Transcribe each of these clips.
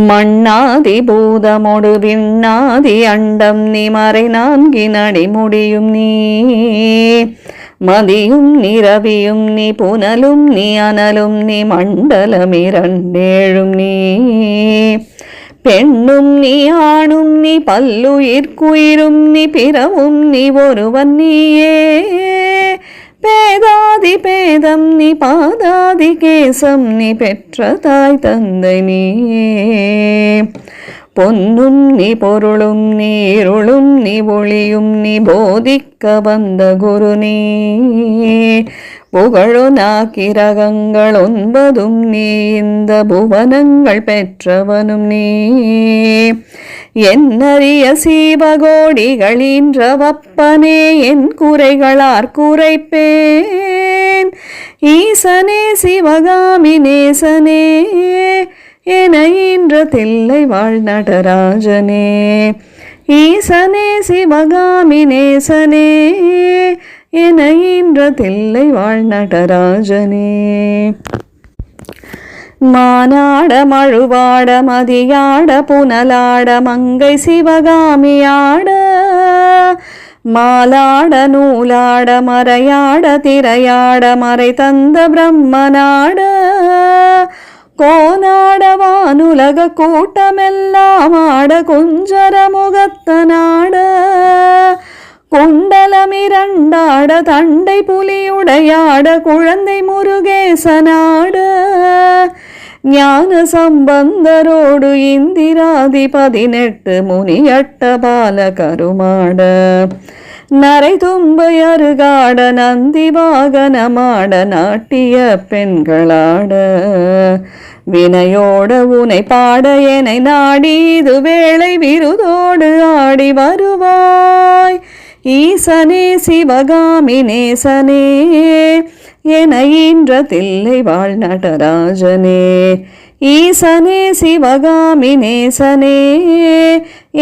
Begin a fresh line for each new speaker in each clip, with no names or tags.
மண்ணாதி பூதமொடு விண்ணாதி அண்டம் நீ மறை நான்கின் அடிமுடியும் நீ மதியும் நீ ரவியும் நீ புனலும் நீ அனலும் நீ மண்டலம் இரண்டேழும் நீ பெண்ணும் நீ ஆணும் நீ பல்லுயிர்க்குயிரும் நீ பிறவும் நீ ஒருவன் நீயே பேதாதி பேதம் நீ பாதாதி கேசம் நீ பெற்ற தாய் தந்தை நீயே பொன்னும் நீ பொருளும் நீ இருளும் நீ ஒளியும் நீ போதிக்க வந்த குரு நீ புகழு நாக்கிரகங்கள் ஒன்பதும் நீ இந்த புவனங்கள் பெற்றவனும் நீ என்னறிய சீவகோடிகளின்ற வப்பனே என் குறைகளார் குறைப்பேன் ஈசனே சிவகாமி நேசனே என ஈன்ற தில்லை வாழ் நடராஜனே ஈசனே சிவகாமி நேசனே என ஈன்ற தில்லை வாழ் நடராஜனே மானாட மழுவாட மதியாட புனலாட மங்கை சிவகாமியாட மாலாட நூலாட மறையாட திரையாட மறை தந்த பிரம்மனாட கோனாட வானுலக கூட்டமெல்லாம் ஆட குஞ்சர முகத்தனாட குண்டலமிரண்டாட தண்டை புலியுடையாட குழந்தை முருகேசனாட ஞான சம்பந்தரோடு இந்திராதி 18 முனியட்ட பாலகருமாட நரை தும்பை அருகாட நந்தி வாகனமாட நாட்டிய பெண்களாட வினையோட உனை பாட எனை நாடி இது வேளை விருதோடு ஆடி வருவாய் ஈசனே சிவகாமி நேசனே என ஈன்ற தில்லை வாழ் நடராஜனே ஈசனே சிவகாமி நேசனே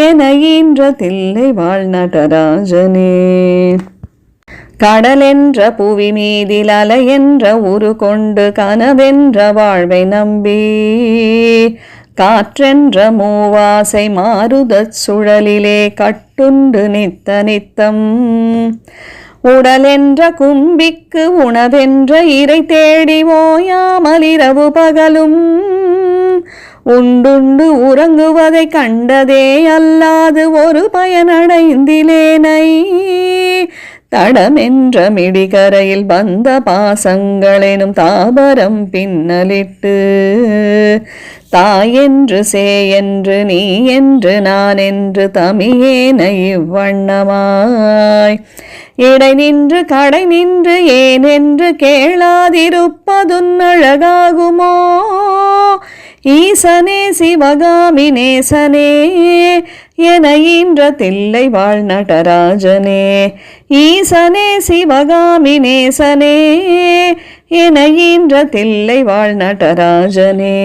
என ஈன்ற தில்லை வாழ் நடராஜனே கடலென்ற புவி மீதில் அலை என்ற உரு கொண்டு கனவென்ற வாழ்வை நம்பி காற்றென்ற மூவாசை மாருதச் சுழலிலே கட்டுண்டு நித்த நித்தம் உடலென்ற கும்பிக்கு உணவென்ற இறை தேடி ஓயாமல் இரவு பகலும் உண்டுண்டு உறங்குவதை கண்டதே அல்லாது ஒரு பயனடைந்திலேனை தடமென்ற மிடிகரையில் வந்த பாசங்களெனும் தாபரம் பின்னலிட்டு தாயென்று சேயென்று நீ என்று நான் என்று தமியேன இவ்வண்ணமாய் இடை நின்று கடை நின்று ஏனென்று கேளாதிருப்பதுன் அழகாகுமோ ஈசனே சிவகாமி நேசனே என ஈன்ற தில்லை வாழ் நடராஜனே ஈசனே சிவகாமி நேசனே என ஈன்ற தில்லை வாழ் நடராஜனே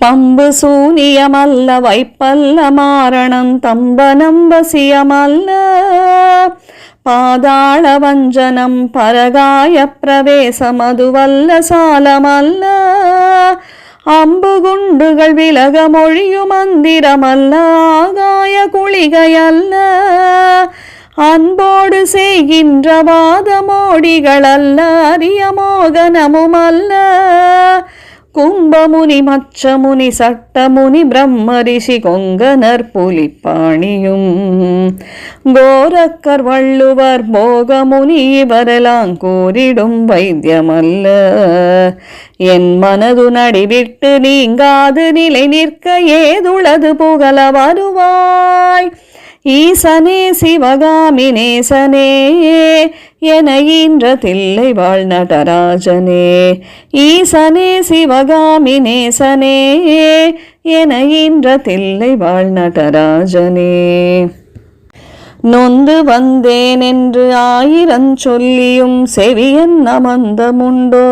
பம்பு சூனியமல்ல வைப்பல்ல மாரணம் தம்பனம் வசியமல்ல பாதாள வஞ்சனம் பரகாய பிரவேசமதுவல்ல சாலமல்ல அம்பு குண்டுகள் விலக மொழியும் மந்திரமல்ல ஆகாய குளிகையல்ல அன்போடு செய்கின்ற வாதமோடிகளல்ல அரிய மோகனமுமல்ல கும்பமுனி மச்சமுனி சட்டமுனி பிரம்ம ரிஷி கொங்கனர் புலிப்பாணியும் கோரக்கர் வள்ளுவர் போகமுனி இவரெல்லாம் கூறிடும் வைத்தியமல்ல என் மனது நடிவிட்டு நீங்காது நிலை நிற்க ஏதுளது புகழ வருவாய் ஈசனே சிவகாமி நேசனே என ஈன்ற தில்லை வாழ் நடராஜனே ஈசனே சிவகாமி நேசனே என ஈன்ற தில்லை வாழ் நடராஜனே நொந்து வந்தேன் என்று 1000 சொல்லியும் செவியன் அமந்தமுண்டோ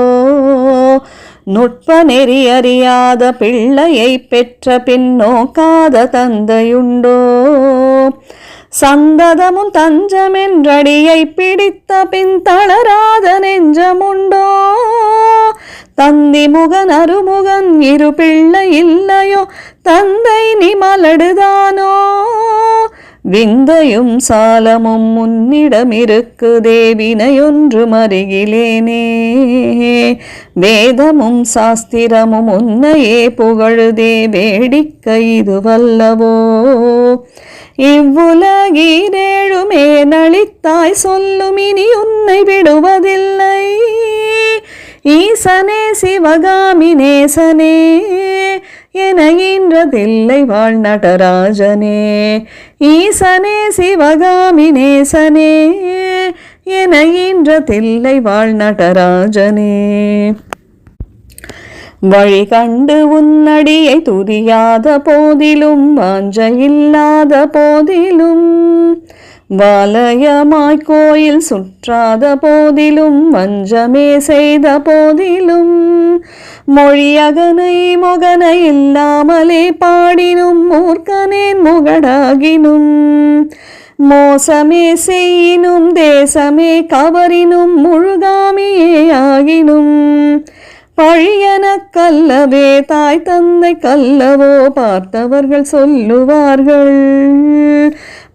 நுட்ப நெறி அறியாத பிள்ளையை பெற்ற பின் நோக்காத தந்தையுண்டோ சந்ததமும் தஞ்சமென்றடியை பிடித்த பின் தளராத நெஞ்சமுண்டோ? தந்தி முகன் அருமுகன் இரு பிள்ளை இல்லையோ? தந்தை நீ மலடுதானோ? விந்தையும் சாலமும் முன்னிடம் இருக்கு தேவினையொன்று மருகிலேனே. வேதமும் சாஸ்திரமும் உன்னையே புகழுதே வேடிக்கை இதுவல்லவோ? இவ்வுலகீரேழுமே நளித்தாய் சொல்லும் இனி உன்னை விடுவதில்லை. ஈசனே சிவகாமி நேசனே என ஈன்றதில்லை வாழ் நடராஜனே. ஈசனே சிவகாமி நேசனே என ஈன்றதில்லை வாழ் நடராஜனே. வழி கண்டு உன்னடியை துதியாத போதிலும் வாஞ்சையில்லாத போதிலும் வாலயமாய் கோயில் சுற்றாத போதிலும் வஞ்சமே செய்த போதிலும் மொழியகனை மொகனை இல்லாமலே பாடினும் மூர்க்கனேன் முகடாகினும் மோசமே செய்யினும் தேசமே கவரினும் முழுகாமியே ஆகினும் பழியன கல்லவே தாய் தந்தை கல்லவோ பார்த்தவர்கள் சொல்லுவார்கள்.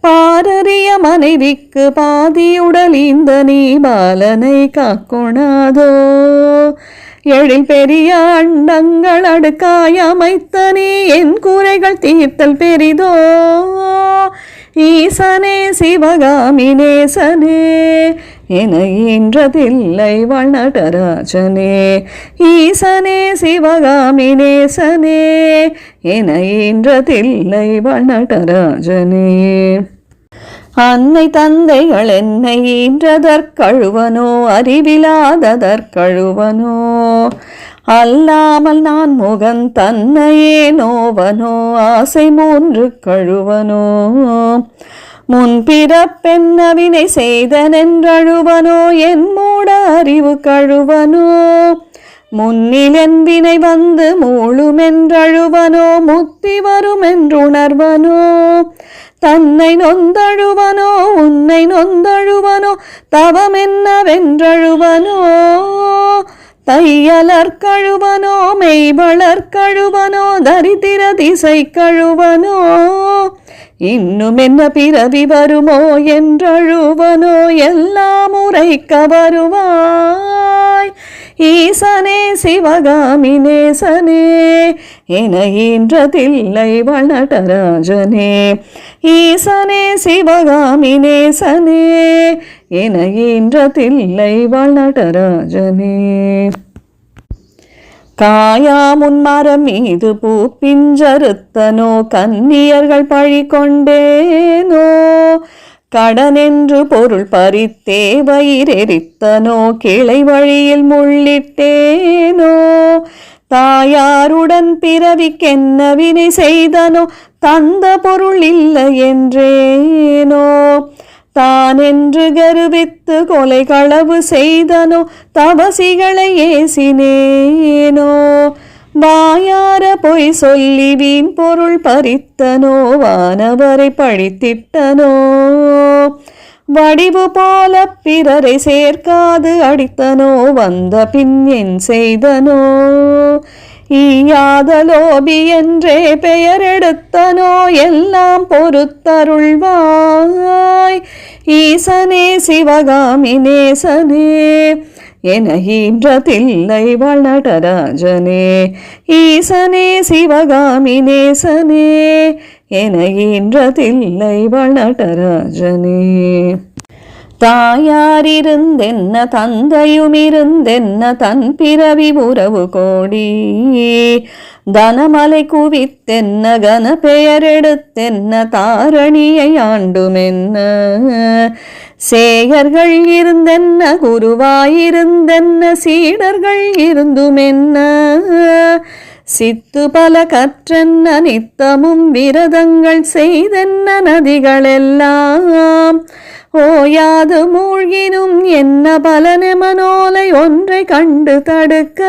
பாரறிய மனைவிக்கு பாதியுடல் இந்த நீ பாலனை காக்கொணாதோ? எழில் பெரிய அண்டங்கள் அடுக்காய் அமைத்த நீ என் கூரைகள் தீர்த்தல் பெரிதோ? ஈசனே சிவகாமி நேசனே என ஈன்றதில்லை வாழ் நடராஜனே. ஈசனே சிவகாமி நேசனே என ஈன்றதில்லை வாழ் நடராஜனே. அன்னை தந்தைகள் என்னை ஈன்றதற்கழுவனோ அறிவிலாததற்கழுவனோ? அல்லாமல் நான் முகன் தன்னையே நோவனோ ஆசை மூன்று கழுவனோ? முன்பிறப்பென்னவினை செய்தனென்றழுவனோ என் மூட அறிவு கழுவனோ? முன்னில் என் வினை வந்து மூழுமென்றழுவனோ முத்தி வருமென்றுணர்வனோ? தன்னை நொந்தழுவனோ உன்னை நொந்தழுவனோ தவமென்னவென்றழுவனோ? தையலர் கழுவனோ மெய்வளர் கழுவனோ தரித்திர திசை கழுவனோ? இன்னும் என்ன பிறவி வருமோ என்றழுவனோ எல்லாம் உரைக்க வருவாய். ஈசனே சிவகாமி நேசனே என ஈன்றதில்லை வாழ் நடராஜனே. ஈசனே சிவகாமி நேசனே என ஈன்றதில்லை வாழ் நடராஜனே. காயாமுன் மரம் மீது பூ பிஞ்சறுத்தனோ கன்னியர்கள் பழி கொண்டேனோ? கடனென்று பொருள் பறித்தே வயிறெரித்தனோ கிளை வழியில் முள்ளிட்டேனோ? தாயாருடன் பிறவிக்கென்ன வினை செய்தனோ தந்த பொருள் இல்லை என்றேனோ? தானென்று கருவித்து கொலை களவு செய்தனோ தவசிகளை ஏசினேனோ? வாயார பொய் சொல்லி வீண் பொருள் பறித்தனோ வானவரை பழித்திட்டனோ? வடிவு போல பிறரை சேர்க்காது அடித்தனோ வந்த பின் என் செய்தனோ? ஈயாத லோபி என்றே பெயர் எடுத்தனோ எல்லாம் பொறுத்தருள்வாய். ஈசனே சிவகாமி நேசனே என ஈன்றதில்லை வாழ் நடராஜனே. ஈசனே சிவகாமி நேசனே என ஈன்றதில்லை வாழ் நடராஜனே. தாயாரிருந்தென்ன தந்தையுமிருந்தென்ன தன் பிறவி உறவு கோடி தனமலை குவித்தென்ன கன பெயரெடுத்தென்ன தாரணியை ஆண்டுமென்ன சேயர்கள் இருந்தென்ன குருவாயிருந்தென்ன சீடர்கள் இருந்துமென்ன சித்து பல கற்றென்ன நித்தமும் விரதங்கள் செய்தென்ன நதிகளெல்லாம் ஓயாது மூழ்கினும் என்ன பலனெமனோலை ஒன்றை கண்டு தடுக்க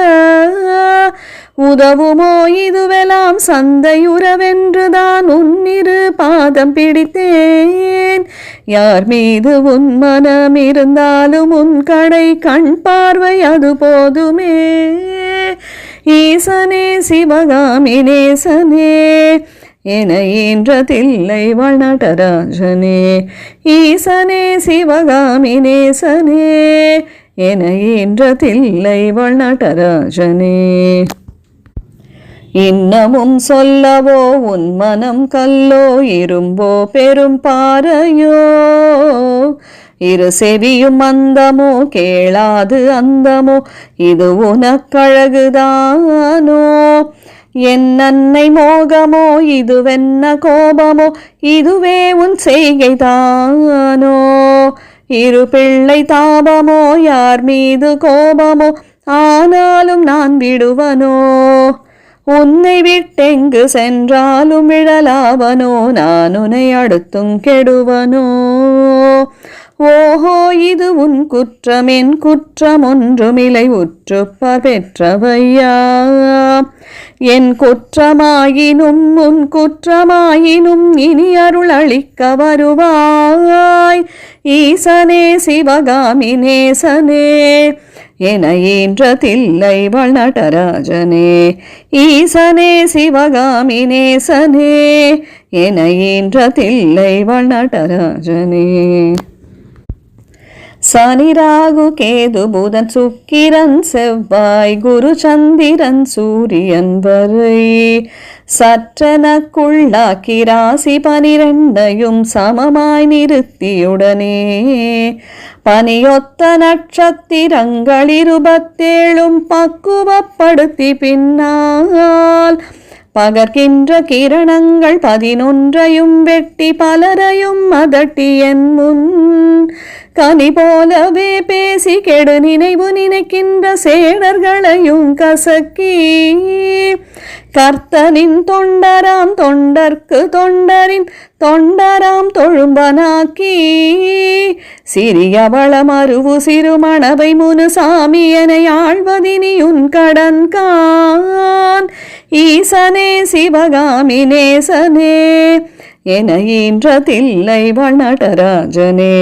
உதவுமோ இதுவெல்லாம் சந்தையுறவென்றுதான் உன்னிரு பாதம் பிடித்தேன். யார் மீது உன் மனம் இருந்தாலும் உன் கடை கண் பார்வை அது போதுமே. ஈசனே சிவகாமி நேசனே என ஈன்றதில்லை வளநடராஜனே. ஈசனே சிவகாமி நேசனே என ஈன்றதில்லை வளநடராஜனே. இன்னமும் சொல்லவோ உன் மனம் கல்லோ இரும்போ பெரும் பாறையோ இரு செவியும் அந்தமோ கேளாது அந்தமோ இது உனக்கழகுதானோ. என் அன்னை மோகமோ இதுவென்ன கோபமோ இதுவே உன் செய்கைதானோ. இரு பிள்ளை தாபமோ யார் மீது கோபமோ ஆனாலும் நான் விடுவனோ. உன்னை விட்டெங்கு சென்றாலும் விழலாவனோ நான் உன்னை அடுத்தும் கெடுவனோ. ஓஹோ இது உன் குற்றம் என் குற்றம் ஒன்றுமில்லை உற்றுப்பார் பெற்றவையா. என் குற்றமாயினும் உன் குற்றமாயினும் இனி அருள் அளிக்க வருவாய். ஈசனே சிவகாமி நேசனே என ஈன்றதில்லை வளநடராஜனே. ஈசனே சிவகாமி நேசனே என ஈன்றதில்லை வளநடராஜனே. சனி ராகு கேது புதன் சுக்கிரன் செவ்வாய் குரு சந்திரன் சூரியன் வரை சற்றனக்குள்ளாக்கி ராசி 12 சமமாய் நிறுத்தியுடனே பனியொத்த நட்சத்திரங்கள் 27 பக்குவப்படுத்தி பின்னால் பகர்கின்ற கிரணங்கள் 11 வெட்டி பலரையும் அதட்டி என் முன் கனி போலவே பேசி கெடு நினைவு நினைக்கின்ற சேடர்களையும் கசக்கி கர்த்தனின் தொண்டராம் தொண்டர்க்கு தொண்டரின் தொண்டராம் தொழும்பனாக்கி சிறியவள மருவு சிறுமணவை முனுசாமி என ஆழ்வதினியுன் கடன் கான். ஈசனே சிவகாமி நேசனே என ஈன்றதில்லை வளநடராஜனே.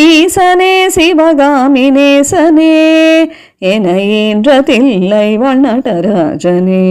ஈசனே சிவகாமி நேசனே என ஈன்றதில்லை வளநடராஜனே.